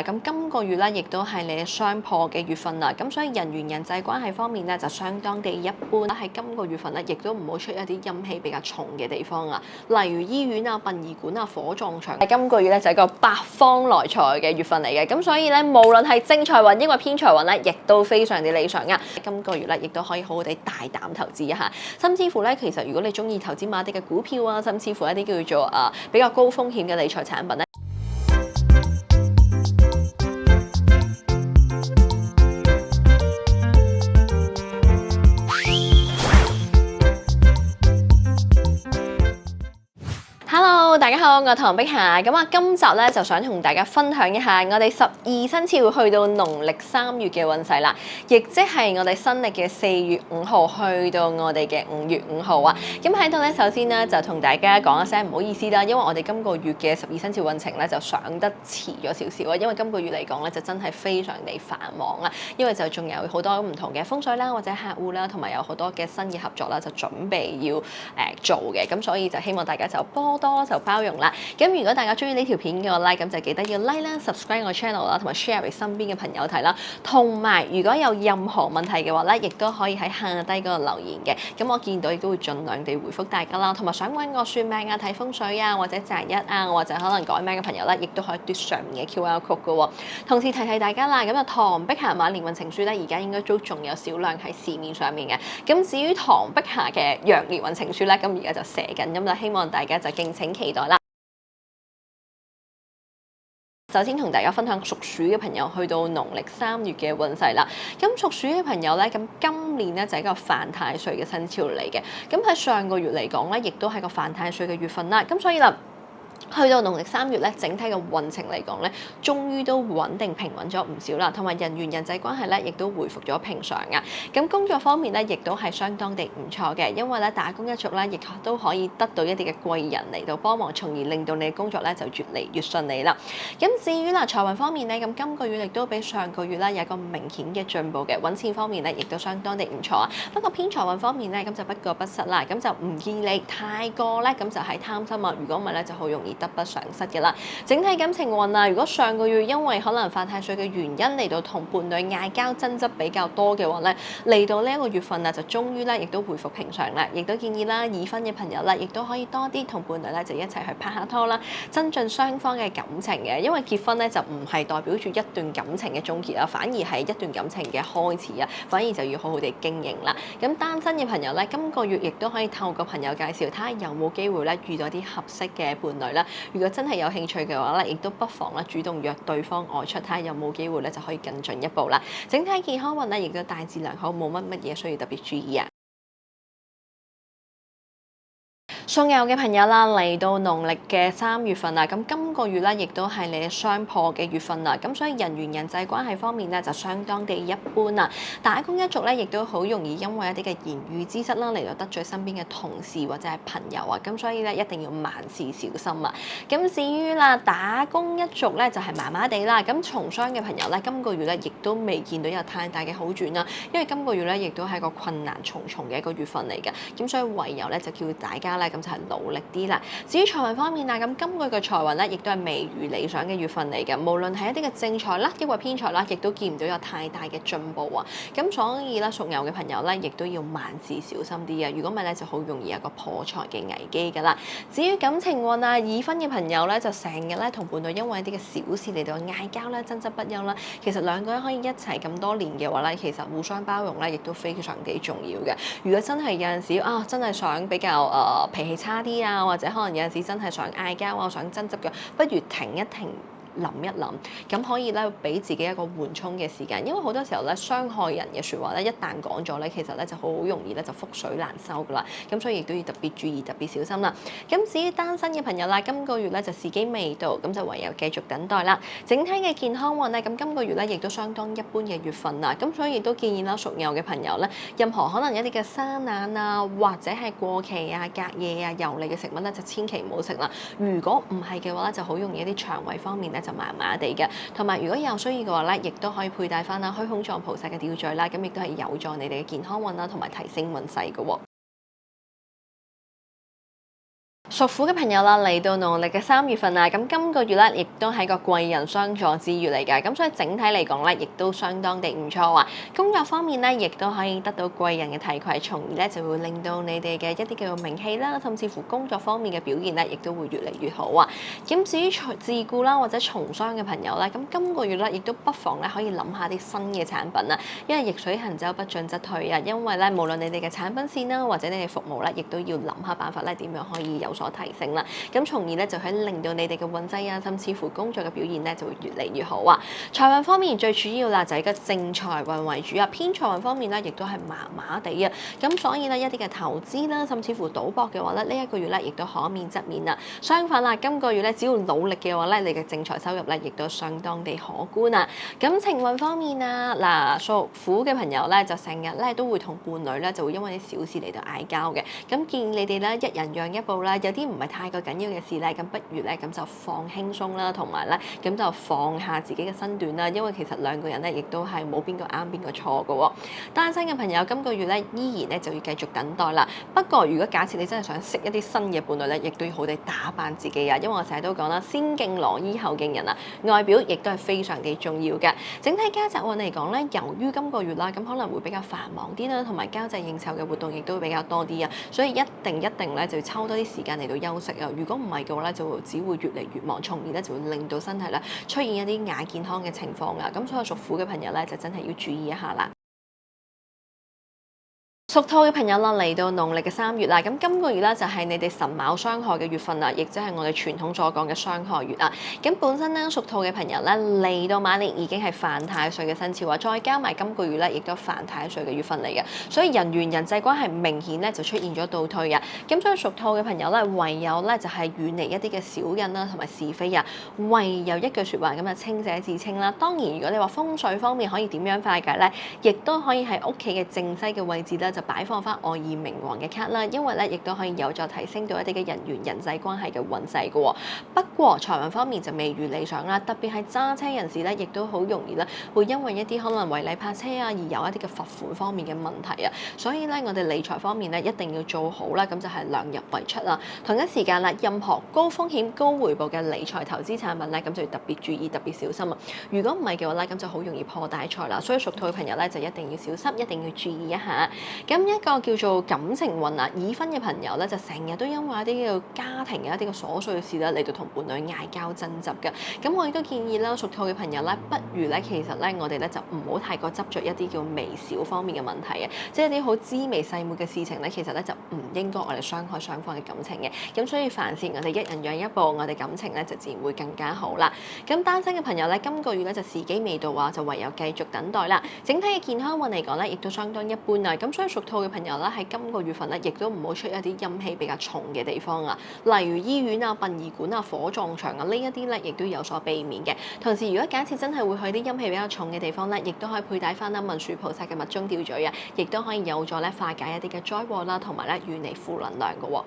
咁今個月咧亦都係你嘅雙破嘅月份啦，咁所以人緣人際關係方面咧就相當地一般。喺今個月份咧，亦都唔好出一啲陰氣比較重嘅地方啊，例如醫院啊、殯儀館啊、火葬場。今個月咧就係個百方來財嘅月份嚟嘅，咁所以咧無論係正財運抑或偏財運咧，亦都非常之理想啊。今個月咧亦都可以好好地大膽投資一下，甚至乎咧其實如果你中意投資某啲嘅股票啊，甚至乎一啲叫做比較高風險嘅理財產品咧。Hello， 大家好，我係唐碧霞。咁今集咧就想同大家分享一下我哋12生肖去到農曆3月嘅運勢啦，亦即係我哋新曆嘅4月5號去到我哋嘅5月5號啊。咁喺度咧，首先咧就同大家講一聲唔好意思啦，因為我哋今個月嘅12生肖運程咧就上得遲咗少少啊，因為今個月嚟講咧就真係非常地繁忙啊，因為就仲有好多唔同嘅風水啦，或者客戶啦，同埋有好多嘅新嘅合作啦，就準備要做嘅，咁所以就希望大家就多就包容啦。咁如果大家中意呢條片嘅我 like， 咁就記得要 like 啦、subscribe 我 channel 啦，同埋 share 俾身邊嘅朋友睇啦。同埋如果有任何問題嘅話咧，亦都可以喺下低嗰度留言嘅。咁我見到亦都會盡量地回覆大家啦。同埋想揾我算命啊、睇風水啊，或者擇日啊，或者可能改名嘅朋友咧，亦都可以嘟上面嘅 QR code 嘅喎。同時提大家啦，咁唐碧霞馬年運程書咧，而家應該都仲有少量喺市面上面嘅。咁至於唐碧霞嘅羊年運程書咧，咁而家就寫緊，咁就希望大家就敬請期待啦。首先同大家分享屬鼠嘅朋友去到農曆3月嘅運勢啦。咁屬鼠嘅朋友咧，咁今年咧就係一個犯太歲嘅生肖嚟嘅。咁喺上個月嚟講咧，亦都係個犯太歲嘅月份啦。咁所以啦，去到農曆3月咧，整體嘅運程嚟講咧，終於都穩定平穩咗唔少啦，同埋人緣人際關係咧，亦都回復咗平常啊。咁工作方面咧，亦都係相當地唔錯嘅，因為咧打工一族咧，亦都可以得到一啲嘅貴人嚟到幫忙，從而令到你嘅工作咧就越嚟越順利啦。咁至於財運方面咧，咁今個月亦都比上個月咧有一個明顯嘅進步嘅，揾錢方面咧亦都相當地唔錯啊。不過偏財運方面咧，咁就不過不失啦，咁就唔建議你太過咧，咁就係貪心啊。如果唔係咧，就好容易得不償失嘅啦。整體感情運啊，如果上個月因為可能犯太歲嘅原因嚟到同伴侶嗌交爭執比較多嘅話咧，嚟到呢一個月份啊，就終於咧亦都回復平常啦。亦都建議啦，已婚嘅朋友啦，亦都可以多啲同伴侶咧就一齊去拍下拖啦，增進雙方嘅感情嘅。因為結婚咧就唔係代表住一段感情嘅終結啊，反而係一段感情嘅開始啊，反而就要好好地經營啦。咁單身嘅朋友咧，今個月亦都可以透過朋友介紹，睇下有冇機會咧遇到啲合適嘅伴侶啦。如果真係有興趣嘅話咧，亦都不妨咧主動約對方外出，睇下有冇機會咧就可以更進一步啦。整體健康運咧亦都大致良好，冇乜嘢需要特別注意啊。屬牛嘅朋友啦，嚟到農曆嘅3月份啦，咁今個月咧亦都係你嘅雙破嘅月份啦，咁所以人緣人際關係方面咧就相當地一般啦。打工一族咧亦都好容易因為一啲嘅言語之失啦嚟到得罪身邊嘅同事或者係朋友啊，咁所以咧一定要萬事小心啊。咁至於啦打工一族咧就係麻麻地啦，咁從商嘅朋友咧今個月咧亦都未見到有太大嘅好轉啦，因為今個月咧亦都係個困難重重嘅一個月份嚟嘅，咁所以唯有咧就叫大家咧咁就係努力啲啦。至於財運方面啊，咁今個月嘅財運咧，亦都係未如理想嘅月份嚟嘅。無論係一啲嘅正財啦，抑或偏財啦，亦都見唔到有太大嘅進步啊。咁所以咧，屬牛嘅朋友咧，亦都要萬事小心啲啊。如果唔係咧，就好容易有個破財嘅危機噶啦。至於感情運啊，已婚嘅朋友咧，就成日咧同伴侶因為一啲嘅小事嚟到嗌交啦、爭執不休啦。其實兩個人可以一齊咁多年嘅話咧，其實互相包容咧，亦都非常幾重要嘅。如果真係有陣時啊，真係想比較脾氣差啲啊，或者可能有陣時真係想嗌交啊，想爭執嘅，不如停一停。諗一諗，咁可以咧俾自己一個緩衝嘅時間，因為好多時候咧傷害人嘅説話咧，一旦講咗咧，其實咧就好容易咧就覆水難收噶啦，咁所以亦都要特別注意、特別小心啦。咁至於單身嘅朋友啦，今個月咧就時機未到，咁就唯有繼續等待啦。整體嘅健康運咧，咁今個月咧亦都相當一般嘅月份啦，咁所以亦都建議啦屬牛嘅朋友咧，任何可能一啲嘅生冷啊，或者係過期啊、隔夜啊、油膩嘅食物咧，就千祈唔好食啦。如果唔係嘅話咧，就好容易一啲腸胃方面咧就麻麻地嘅，同埋如果有需要嘅話咧，亦都可以佩戴翻啦虛空藏菩薩嘅吊墜啦，咁亦都係有助你哋嘅健康運啦，同埋提升運勢嘅喎。屬虎嘅朋友啦，嚟到農曆嘅3月份啊，咁今個月咧，亦都係個貴人相助之月嚟㗎，咁所以整體嚟講咧，亦都相當地唔錯啊。工作方面咧，亦都可以得到貴人嘅提攜，從而咧就會令到你哋嘅一啲叫做名氣啦，甚至乎工作方面嘅表現咧，亦都會越嚟越好啊。咁至於自僱啦或者從商嘅朋友咧，咁今個月咧，亦都不妨咧可以諗下啲新嘅產品啊，因為逆水行舟不進則退啊，因為咧無論你哋嘅產品線啦，或者你哋服務咧，亦都要諗下辦法咧，點樣可以有所提升啦，咁從而咧就可以令到你哋嘅運勢啊，甚至乎工作嘅表現咧就會越嚟越好啊。財運方面最主要啦就係個正財運為主啊，偏財運方面咧亦都係麻麻地啊，咁所以咧一啲嘅投資啦，甚至乎賭博嘅話咧，呢一個月咧亦都可免則免啊。相反啦，今個月咧只要努力嘅話咧，你嘅正財收入咧亦都相當地可觀啊。感情運方面啊，嗱屬虎嘅朋友咧就成日咧都會同伴侶咧就會因為啲小事嚟到嗌交嘅，咁建議你哋咧一人讓一步啦，有啲唔係太過緊要嘅事咧，咁不如咧咁就放輕鬆啦，同埋咧咁就放下自己嘅身段啦，因為其實兩個人咧亦都係冇邊個啱邊個錯嘅喎。單身嘅朋友今個月咧依然咧就要繼續等待啦。不過如果假設你真係想識一啲新嘅伴侶咧，亦都要好地打扮自己啊，因為我成日都講啦，先敬羅衣後敬人啊，外表亦都係非常之重要嘅。整體家宅運嚟講咧，由於今個月啦，咁可能會比較繁忙啲啦，同埋交際應酬嘅活動亦都比較多啲啊，所以一定咧就要抽多啲時間嚟到休息啊。如果唔係嘅話咧，就只會越嚟越忙，從而咧就會令到身體咧出現一啲亞健康嘅情況啊。咁所以屬虎嘅朋友咧就真係要注意一下啦。屬兔嘅朋友啦，嚟到農曆嘅3月啦，咁今個月咧就係你哋辰卯相害嘅月份啦，亦即係我哋傳統所講嘅相害月啊。咁本身咧屬兔嘅朋友咧嚟到馬年已經係犯太歲嘅生肖啊，再加埋今個月咧亦都犯太歲嘅月份嚟嘅，所以人緣人際關係明顯咧就出現咗倒退啊。咁所以屬兔嘅朋友咧，唯有咧就係遠離一啲嘅小人啦，同埋是非啊，唯有一句説話咁啊，清者自清啦。當然，如果你話風水方面可以點樣化解咧，亦都可以喺屋企嘅正西嘅位置咧就擺放翻愛意明王嘅卡啦，因為咧亦都可以有助提升到一啲嘅人緣人際關係嘅運勢嘅喎。不過財運方面就未如理想啦，特別係揸車人士咧，亦都好容易咧會因為一啲可能違例泊車啊，而有一啲嘅罰款方面嘅問題啊。所以咧，我哋理財方面咧一定要做好啦，咁就係量入為出啦。同一時間啦，任何高風險高回報嘅理財投資產品咧，咁就要特別注意、特別小心啊。如果唔係嘅話咧，咁就好容易破大財啦。所以屬兔嘅朋友咧就一定要小心，一定要注意一下。咁一個叫做感情運啊，已婚嘅朋友咧就成日都因為一啲叫家庭嘅一啲嘅瑣碎事咧嚟到同伴侶嗌交爭執嘅。咁我亦都建議啦，屬兔嘅朋友咧，不如咧其實咧我哋咧就唔好太過執着一啲叫微小方面嘅問題嘅，即係啲好枝微細末嘅事情咧，其實咧就唔應該我哋傷害雙方嘅感情嘅。咁所以凡事我哋一人讓一步，我哋感情咧就自然會更加好啦。咁單身嘅朋友咧，今個月咧就時機未到啊，就唯有繼續等待啦。整體嘅健康運嚟講咧，亦都相當一般啊。咁所以屬兔嘅朋友咧喺今個月份咧，亦都唔好出一啲陰氣比較重嘅地方啊，例如醫院啊、殯儀館啊、火葬場啊呢一啲咧，亦都有所避免嘅。同時，如果假設真係會去啲陰氣比較重嘅地方咧，亦都可以佩戴翻啦文殊菩薩嘅密宗吊墜啊，亦都可以有助咧化解一啲嘅災禍啦，同埋咧遠離負能量嘅喎。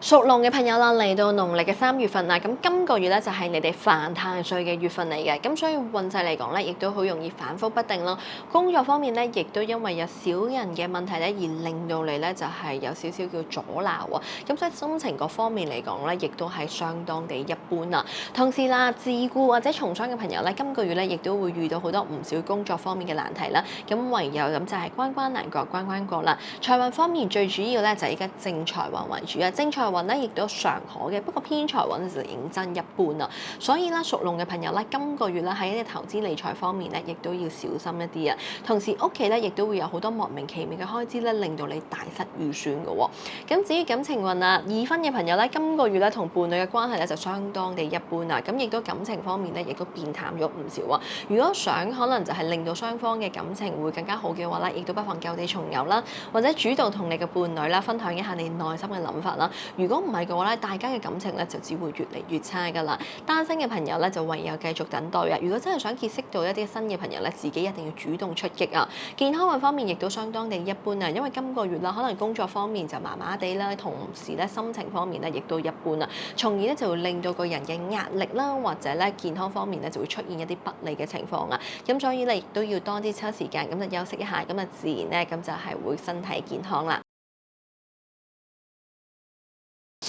屬龍嘅朋友啦，嚟到農曆嘅3月份啦，咁今個月咧就係你哋犯太歲嘅月份嚟嘅，咁所以運勢嚟講咧，亦都好容易反覆不定咯。工作方面咧，亦都因為有小人嘅問題咧，而令到你咧就係有少少叫阻撓喎。咁所以心情各方面嚟講咧，亦都係相當地一般啊。同時啦，自僱或者從商嘅朋友咧，今個月咧亦都會遇到好多唔少工作方面嘅難題啦。咁唯有咁就係關關難過關關過啦。財運方面最主要咧就係而家正財運為主啊，正財運咧亦都尚可嘅，不過偏財運就認真一般啊。所以咧，屬龍嘅朋友咧，今個月咧喺一啲投資理財方面咧，亦都要小心一啲啊。同時屋企咧亦都會有好多莫名其妙嘅開支咧，令到你大失預算嘅喎。咁至於感情運啊，已婚嘅朋友咧，今個月咧同伴侶嘅關係咧就相當地一般啊。咁亦都感情方面咧，亦都變淡咗唔少啊。如果想可能就係令到雙方嘅感情會更加好嘅話咧，亦都不妨舊地重遊啦，或者主動同你嘅伴侶啦分享一下你內心嘅諗法啦。如果唔係嘅話咧，大家嘅感情咧就只會越嚟越差噶啦。單身嘅朋友咧就唯有繼續等待啊。如果真係想結識到一啲新嘅朋友咧，自己一定要主動出擊啊。健康運方面亦都相當地一般啊，因為今個月啦，可能工作方面就麻麻地啦，同時咧心情方面咧亦都一般啊，從而咧就會令到個人嘅壓力啦，或者咧健康方面咧就會出現一啲不利嘅情況啊。咁所以咧亦都要多啲抽時間咁就休息一下，咁啊自然咧咁就係會身體健康啦。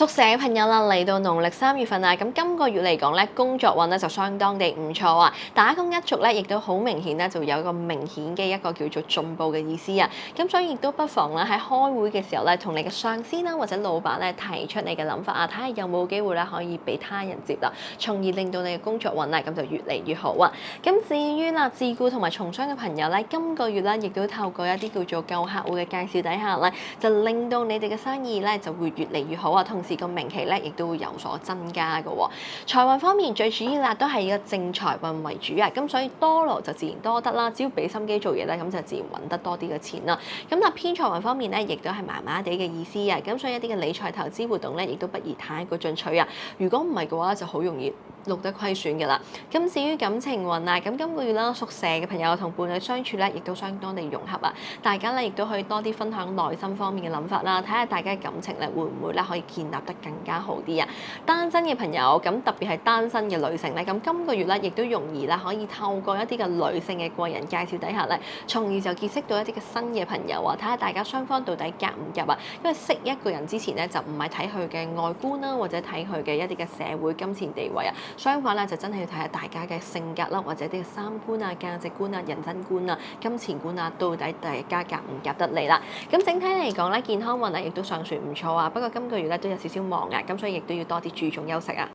屬蛇嘅朋友啦，嚟到農曆3月份啊，咁今個月嚟講咧，工作運咧就相當地唔錯啊，打工一族咧亦都好明顯咧，就有一個明顯嘅一個叫做進步嘅意思啊，咁所以亦都不妨咧喺開會嘅時候咧，同你嘅上司啦或者老闆咧提出你嘅諗法啊，睇下有冇機會咧可以俾他人接納，從而令到你嘅工作運啊咁就越嚟越好啊。咁至於啦自僱同埋從商嘅朋友咧，今個月咧亦都透過一啲叫做舊客戶嘅介紹底下咧，就令到你哋嘅生意咧就會越嚟越好啊，同時個名氣咧亦都會有所增加嘅喎。財運方面最主要啦，都係以個正財運為主啊，咁所以多勞就自然多得啦。只要俾心機做嘢咧，咁就自然揾得多啲嘅錢啦。咁但偏財運方面咧，亦都係麻麻地嘅意思啊。咁所以一啲嘅理財投資活動咧，亦都不宜太過進取啊。如果唔係嘅話，就好容易錄得虧損嘅啦。咁至於感情運啊，咁今個月啦，屬蛇嘅朋友同伴侶相處咧，亦都相當地融合啊。大家咧亦都可以多啲分享內心方面嘅諗法啦，睇下大家嘅感情咧會唔會咧可以建立得更加好啲啊！單身嘅朋友，咁特別係單身嘅女性咧，咁今個月咧亦都容易啦，可以透過一啲嘅女性嘅貴人介紹底下咧，從而就結識到一啲嘅新嘅朋友啊！睇下大家雙方到底夾唔夾啊？因為識一個人之前咧，就唔係睇佢嘅外觀啦，或者睇佢嘅一啲嘅社會金錢地位啊，相反咧就真係要睇下大家嘅性格啦，或者啲嘅三觀啊、價值觀啊、人生觀啊、金錢觀啊，到底大家夾唔夾得嚟啦？咁整體嚟講咧，健康運啊亦都尚算唔錯啊，不過今個月咧都有少少忙啊，咁所以亦都要多啲注重休息啊。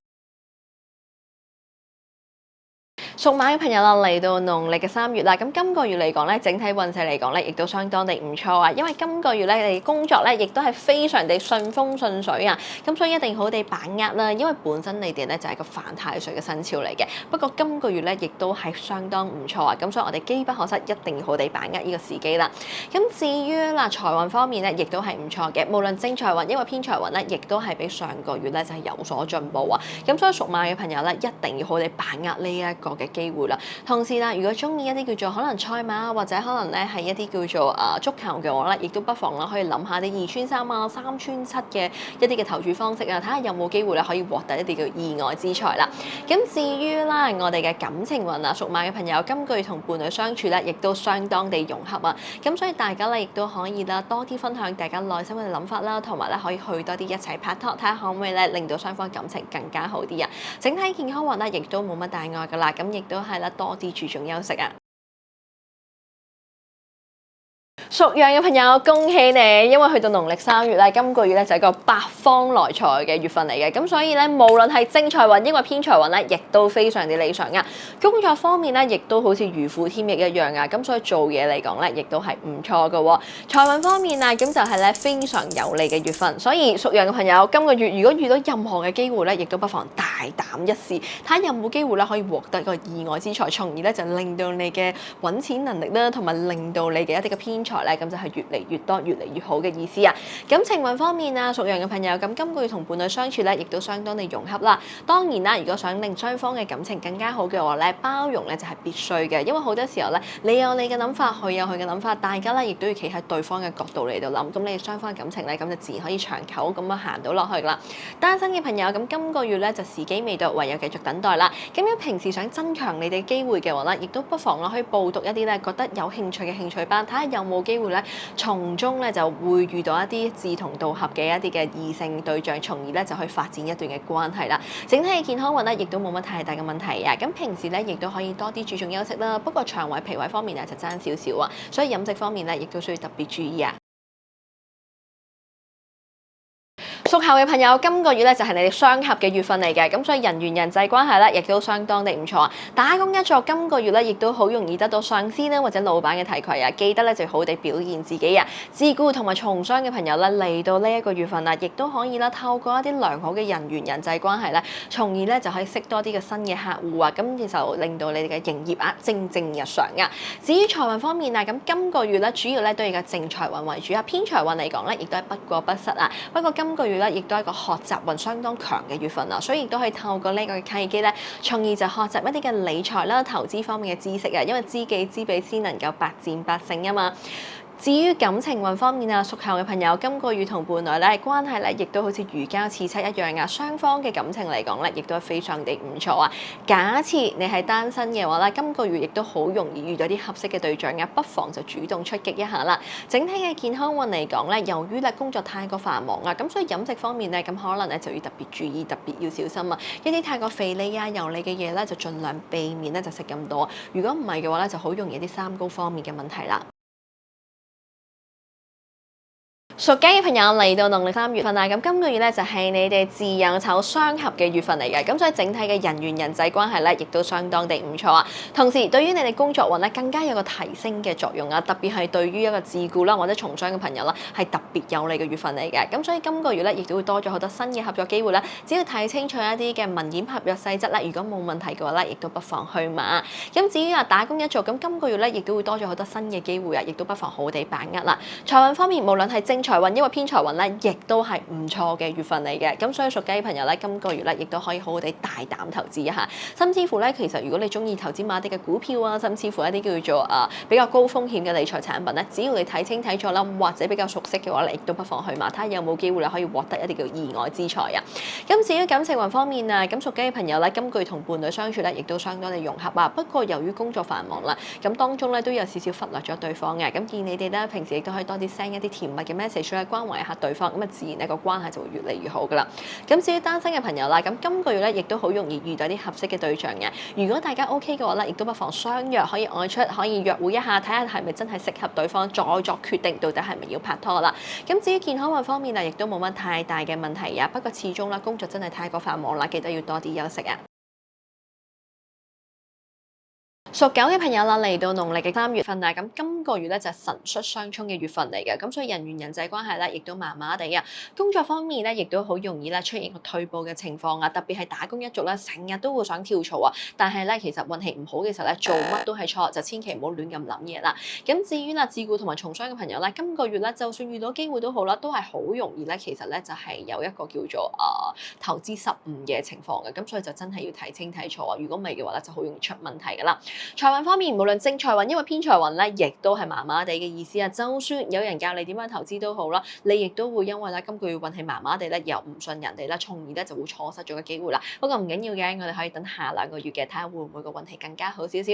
屬馬嘅朋友啦，嚟到農曆嘅3月啦，咁今個月嚟講咧，整體運勢嚟講咧，亦都相當地唔錯啊。因為今個月咧，你工作咧，亦都係非常地順風順水啊。咁所以一定好地把握啦，因為本身你哋咧就係個犯太歲嘅生肖嚟嘅。不過今個月咧，亦都係相當唔錯啊。咁所以我哋機不可失，一定要好地把握呢個時機啦。咁至於嗱財運方面咧，亦都係唔錯嘅。無論正財運，因為偏財運咧，亦都係比上個月咧就係有所進步啊。咁所以屬馬嘅朋友咧，一定要好地把握呢一個嘅機會啦，同時啦，如果中意一啲叫做可能賽馬或者可能咧係一啲叫做足球嘅話咧，亦都不妨啦可以諗下啲2穿3啊、3穿7嘅一啲嘅投注方式啊，睇下有冇機會咧可以獲得一啲叫意外之財啦。咁至於啦，我哋嘅感情運啊，屬馬嘅朋友今個月同伴侶相處咧，亦都相當地融合啊。咁所以大家咧亦都可以啦，多啲分享大家內心嘅諗法啦，同埋咧可以去多啲一齊拍拖，睇下可唔可以咧令到雙方感情更加好啲啊。整體健康運咧亦都冇乜大礙噶啦，咁亦都係啦，多啲注重休息啊！屬羊嘅朋友，恭喜你，因為去到農曆3月咧，今個月咧就係一個百方來財嘅月份嚟嘅，咁所以咧，無論係正財運，抑或偏財運咧，亦都非常之理想啊。工作方面咧，亦都好似如虎添翼一樣啊，咁所以做嘢嚟講咧，亦都係唔錯嘅喎。財運方面啊，咁就係咧非常有利嘅月份，所以屬羊嘅朋友，今個月如果遇到任何嘅機會咧，亦都不妨大膽一試，睇下有冇機會咧可以獲得一個意外之財，從而咧就令到你嘅揾錢能力啦，同埋令到你嘅一啲嘅偏財咧，咁就係越嚟越多、越嚟越好嘅意思啊！感情運方面啊，屬羊嘅朋友，咁今個月同伴侶相處咧，亦都相當地融合啦。當然啦，如果想令雙方嘅感情更加好嘅話咧，包容咧就係必須嘅，因為好多時候咧，你有你嘅諗法，佢有佢嘅諗法，大家咧亦都要企喺對方嘅角度嚟到諗，咁你哋雙方嘅感情咧，咁就自然可以長久咁樣行到落去啦。單身嘅朋友，咁今個月咧就時機未到，唯有繼續等待啦。咁如果平時想增強你哋機會嘅話咧，亦都不妨啦可以報讀一啲咧覺得有興趣嘅興趣班，睇下有冇機會咧，從中咧就會遇到一啲志同道合嘅一啲嘅異性對象，從而咧就去發展一段嘅關係啦。整體嘅健康運咧，亦都冇乜太大嘅問題啊。咁平時咧亦都可以多啲注重休息啦。不過腸胃、脾胃方面咧就爭少少啊，所以飲食方面咧亦都需要特別注意啊。屬猴嘅朋友，今個月咧就係你哋相合嘅月份嚟嘅，咁所以人緣人際關係咧，亦都相當地唔錯啊！打工一族今個月咧，亦都好容易得到上司咧或者老闆嘅提攜啊！記得咧就好地表現自己啊！自僱同埋從商嘅朋友咧，嚟到呢一個月份啊，亦都可以啦，透過一啲良好嘅人緣人際關係咧，從而咧就可以識多啲嘅新嘅客戶啊！咁就令到你哋嘅營業額蒸蒸日上啊！至於財運方面啊，咁今個月咧主要咧都係個正財運為主啊，偏財運嚟講咧，亦都係不過不失啊！不過今個月亦都係一個學習運相當強嘅月份啊，所以亦都可以透過呢個契機咧，從而就學習一啲嘅理財啦、投資方面嘅知識啊，因為知己知彼先能夠百戰百勝啊嘛。至於感情運方面啊，屬猴嘅朋友今個月同伴侶咧關係咧，亦都好似如膠似漆一樣啊，雙方嘅感情嚟講咧，亦都係非常地唔錯啊。假設你係單身嘅話咧，今個月亦都好容易遇到啲合適嘅對象嘅，不妨就主動出擊一下啦。整體嘅健康運嚟講咧，由於咧工作太過繁忙啊，咁所以飲食方面咧，咁可能咧就要特別注意，特別要小心啊。一啲太過肥膩啊、油膩嘅嘢咧，就盡量避免咧就食咁多。如果唔係嘅話咧，就好容易啲三高方面嘅問題啦。屬雞嘅朋友嚟到農曆3月份啦，咁今個月咧就係你哋巳酉丑相合嘅月份嚟嘅，咁所以整體嘅人緣人際關係咧，亦都相當地唔錯啊。同時對於你哋工作運咧，更加有個提升嘅作用啊，特別係對於一個自僱啦或者從商嘅朋友啦，係特別有利嘅月份嚟嘅。咁所以今個月咧，亦都會多咗好多新嘅合作機會啦。只要睇清楚一啲嘅文件合約細則啦，如果冇問題嘅話咧，亦都不妨去馬。咁至於打工一族，咁今個月咧，亦都會多咗好多新嘅機會啊，亦都不妨好地把握啦。財運方面，無論係正財運因為偏財運咧，亦都係唔錯嘅月份嚟嘅。咁所以屬雞朋友咧，今個月咧亦都可以好好地大膽投資一下。甚至乎咧，其實如果你中意投資某啲嘅股票啊，甚至乎一啲叫做比較高風險嘅理財產品咧，只要你睇清睇錯啦，或者比較熟悉嘅話，你亦都不妨去買，睇下有冇機會咧可以獲得一啲叫意外之財啊。咁至於感情運方面啊，咁屬雞嘅朋友咧，今個月同伴侶相處咧，亦都相當地融合啊。不過由於工作繁忙啦，咁當中咧都有少少忽略咗對方嘅。咁建議你哋咧平時亦都可以多啲 send 一啲甜蜜嘅 message 咧，關懷下對方，咁啊自然呢個關係就會越嚟越好噶啦。咁至於單身嘅朋友啦，咁今個月咧亦都好容易遇到啲合適嘅對象嘅。如果大家 OK 嘅話咧，亦都不妨相約可以外出，可以約會一下，睇下係咪真係適合對方，再作決定到底係咪要拍拖啦。咁至於健康運方面啊，亦都冇乜太大嘅問題啊。不過始終啦，工作真係太過繁忙啦，記得要多啲休息啊。屬狗嘅朋友啦，嚟到農曆嘅3月份啊，咁今個月咧就係辰戌相沖嘅月份嚟嘅，咁所以人緣人際關係咧，亦都麻麻地啊。工作方面咧，亦都好容易咧出現個退步嘅情況啊，特別係打工一族咧，成日都會想跳槽啊，但係咧其實運氣唔好嘅時候咧，做乜都係錯，就千祈唔好亂咁諗嘢啦。咁至於啦，自僱同埋從商嘅朋友咧，今個月咧，就算遇到機會都好啦，都係好容易咧，其實咧就係有一個叫做投資失誤嘅情況嘅，咁所以就真係要睇清睇錯啊。如果唔係嘅話咧，就好容易出問題噶啦。財運方面，無論正財運因為偏財運咧，亦都係麻麻地嘅意思啊。就算有人教你點樣投資都好啦，你亦都會因為咧今個月運氣麻麻地咧，又唔信人哋啦，從而咧就會錯失咗個機會啦。不過唔緊要嘅，我哋可以等下2個月嘅，睇下會唔會個運氣更加好少少。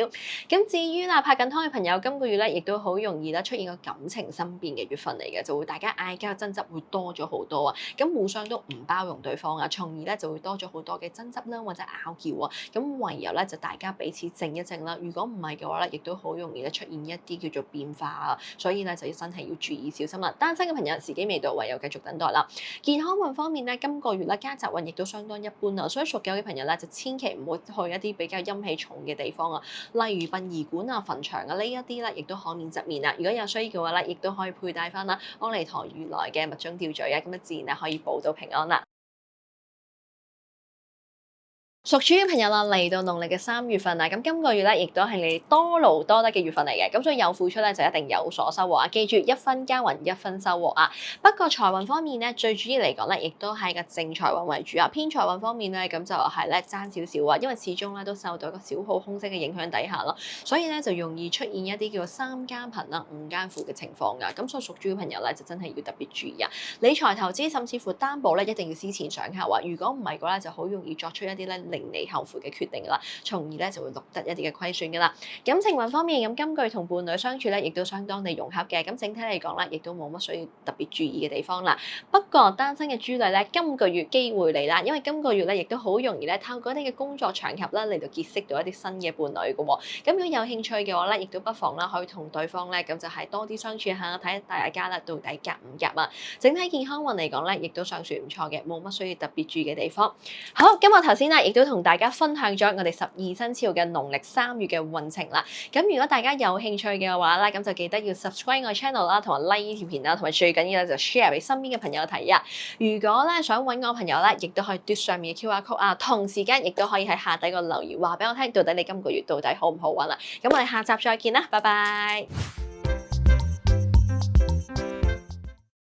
咁至於啦，拍緊拖嘅朋友，今個月咧亦都好容易咧出現個感情生變嘅月份嚟嘅，就會大家嗌交爭執會多咗好多啊。咁互相都唔包容對方啊，從而咧就會多咗好多嘅爭執啦，或者拗撬啊。咁唯有咧就大家彼此靜一靜啦。如果唔係嘅話咧，亦都好容易咧出現一啲叫做變化啊，所以咧就要真係要注意小心啦。單身嘅朋友時機未到，唯有繼續等待啦。健康運方面咧，今個月咧家宅運亦都相當一般啊，所以屬狗嘅朋友咧就千祈唔好去一啲比較陰氣重嘅地方啊，例如殯儀館啊、墳場啊呢一啲咧，亦都可免則免啦。如果有需要嘅話咧，亦都可以佩戴翻啦阿彌陀如來嘅密宗吊墜啊，咁啊自然咧可以保到平安啦。屬豬嘅朋友啦，嚟到農曆嘅3月份啊，咁今個月咧，亦都係你多勞多得嘅月份嚟嘅，咁所以有付出咧就一定有所收穫啊！記住1分耕耘1分收穫啊！不過財運方面咧，最主要嚟講咧，亦都係個正財運為主啊，偏財運方面咧，咁就係咧爭少少啊，因為始終咧都受到一個小耗空星嘅影響底下咯，所以咧就容易出現一啲叫做3更貧啦、5更富嘅情況噶，咁所以屬豬嘅朋友咧就真係要特別注意啊！理財投資甚至乎擔保咧，一定要思前想後啊！如果唔係嘅話，就好容易作出一啲咧令你後悔嘅決定啦，從而咧就會錄得一啲嘅虧損噶啦。感情運方面，咁今個月同伴侶相處咧，亦都相當地融合嘅。咁整體嚟講咧，亦都冇乜需要特別注意嘅地方啦。不過單身嘅豬女咧，今個月機會嚟啦，因為今個月咧亦都好容易咧透過你嘅工作場合啦嚟到結識到一啲新嘅伴侶嘅喎。咁如果有興趣嘅話咧，亦都不妨啦可以同對方咧咁就係多啲相處下，睇下大家啦到底夾唔夾啊。整體健康運嚟講咧，亦都尚算唔錯嘅，冇乜需要特別注意嘅地方。好，今日頭先咧亦都同大家分享咗我哋12生肖嘅農曆3月嘅運程啦。咁如果大家有興趣嘅話咧，咁就記得要 subscribe 我 channel 啦，同埋 like 呢條片啦，同埋最緊要咧就 share 俾身邊嘅朋友睇啊。如果咧想揾我朋友咧，亦都可以嘟上面嘅 QR code啊。同時間亦都可以喺下底個留言話俾我聽，到底你今個月到底好唔好玩啊？咁我哋下集再見啦，拜拜。